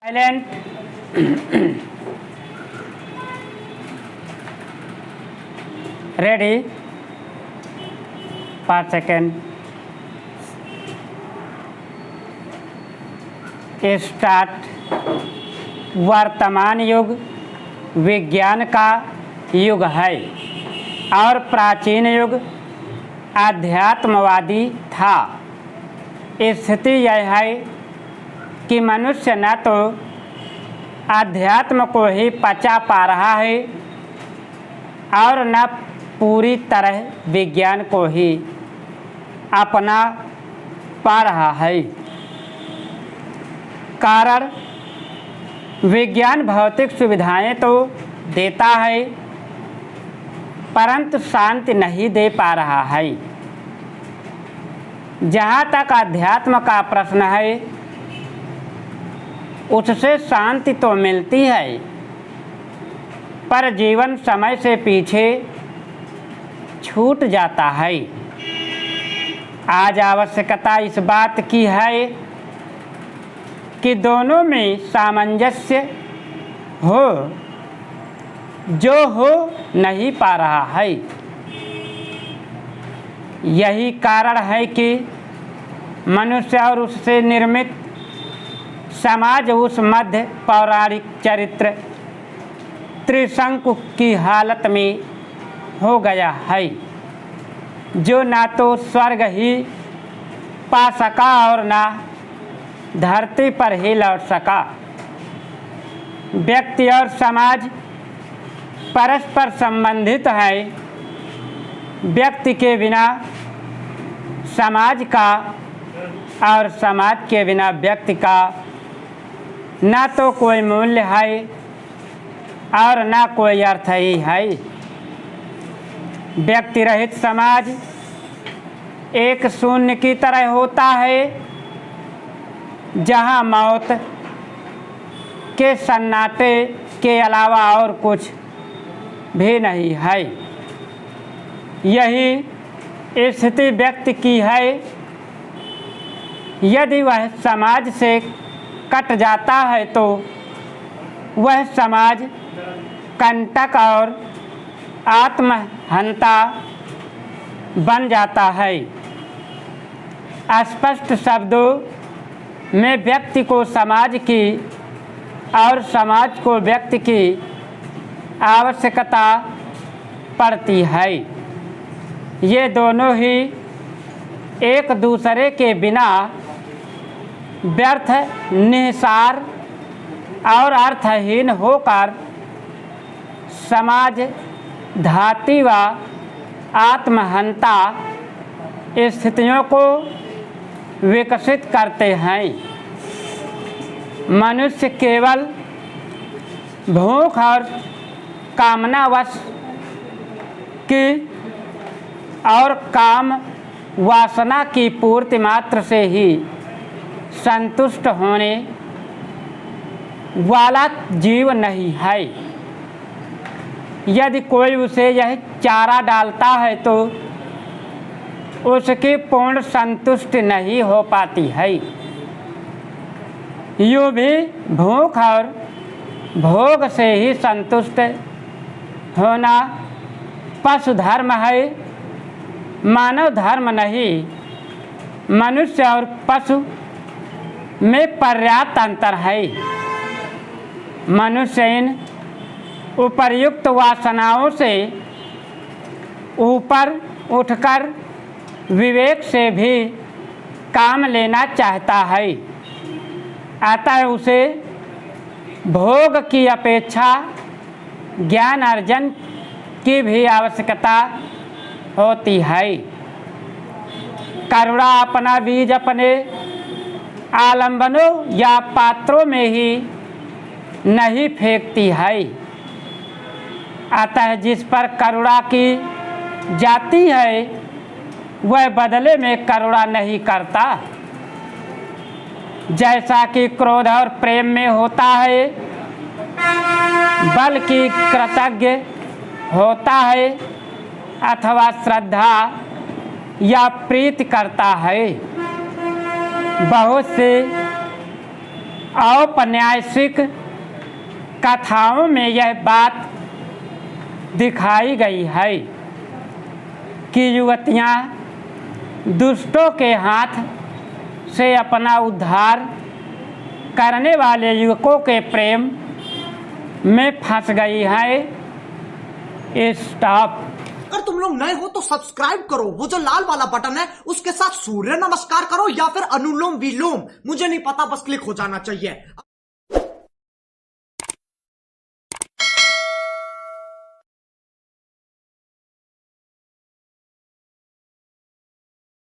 Silent. Ready? 5 seconds. Start. वर्तमान युग विज्ञान का युग है और प्राचीन युग आध्यात्मवादी था। स्थिति यह है कि मनुष्य न तो अध्यात्म को ही पचा पा रहा है और न पूरी तरह विज्ञान को ही अपना पा रहा है। कारण विज्ञान भौतिक सुविधाएं तो देता है परंतु शांति नहीं दे पा रहा है। जहाँ तक अध्यात्म का प्रश्न है उससे शांति तो मिलती है पर जीवन समय से पीछे छूट जाता है। आज आवश्यकता इस बात की है कि दोनों में सामंजस्य हो, जो हो नहीं पा रहा है। यही कारण है कि मनुष्य और उससे निर्मित समाज उस मध्य पौराणिक चरित्र त्रिशंकु की हालत में हो गया है, जो ना तो स्वर्ग ही पा सका और ना धरती पर ही लौट सका। व्यक्ति और समाज परस्पर संबंधित है। व्यक्ति के बिना समाज का और समाज के बिना व्यक्ति का ना तो कोई मूल्य है और ना कोई अर्थ ही है। व्यक्ति रहित समाज एक शून्य की तरह होता है जहाँ मौत के सन्नाटे के अलावा और कुछ भी नहीं है। यही स्थिति व्यक्ति की है। यदि वह समाज से कट जाता है तो वह समाज कंटक और आत्महंता बन जाता है। स्पष्ट शब्दों में व्यक्ति को समाज की और समाज को व्यक्ति की आवश्यकता पड़ती है। ये दोनों ही एक दूसरे के बिना व्यर्थ, निस्सार और अर्थहीन होकर समाज घाती व आत्महंता स्थितियों को विकसित करते हैं। मनुष्य केवल भूख और कामनावश की और काम वासना की पूर्ति मात्र से ही संतुष्ट होने वाला जीव नहीं है। यदि कोई उसे यह चारा डालता है तो उसकी पूर्ण संतुष्टि नहीं हो पाती है। यूँ भी भूख और भोग से ही संतुष्ट होना पशु धर्म है, मानव धर्म नहीं। मनुष्य और पशु में पर्याप्त अंतर है। मनुष्य इन उपर्युक्त वासनाओं से ऊपर उठकर विवेक से भी काम लेना चाहता है। अतः उसे भोग की अपेक्षा ज्ञान अर्जन की भी आवश्यकता होती है। करुणा अपना बीज अपने आलंबनों या पात्रों में ही नहीं फेंकती है। अतः जिस पर करुणा की जाती है वह बदले में करुणा नहीं करता। जैसा कि क्रोध और प्रेम में होता है, बल्कि कृतज्ञ होता है अथवा श्रद्धा या प्रीति करता है। बहुत से औपन्यासिक कथाओं में यह बात दिखाई गई है कि युवतियाँ दुष्टों के हाथ से अपना उद्धार करने वाले युवकों के प्रेम में फंस गई है। स्टॉप। अगर तुम लोग नए हो तो सब्सक्राइब करो, वो जो लाल वाला बटन है उसके साथ सूर्य नमस्कार करो या फिर अनुलोम विलोम, मुझे नहीं पता, बस क्लिक हो जाना चाहिए।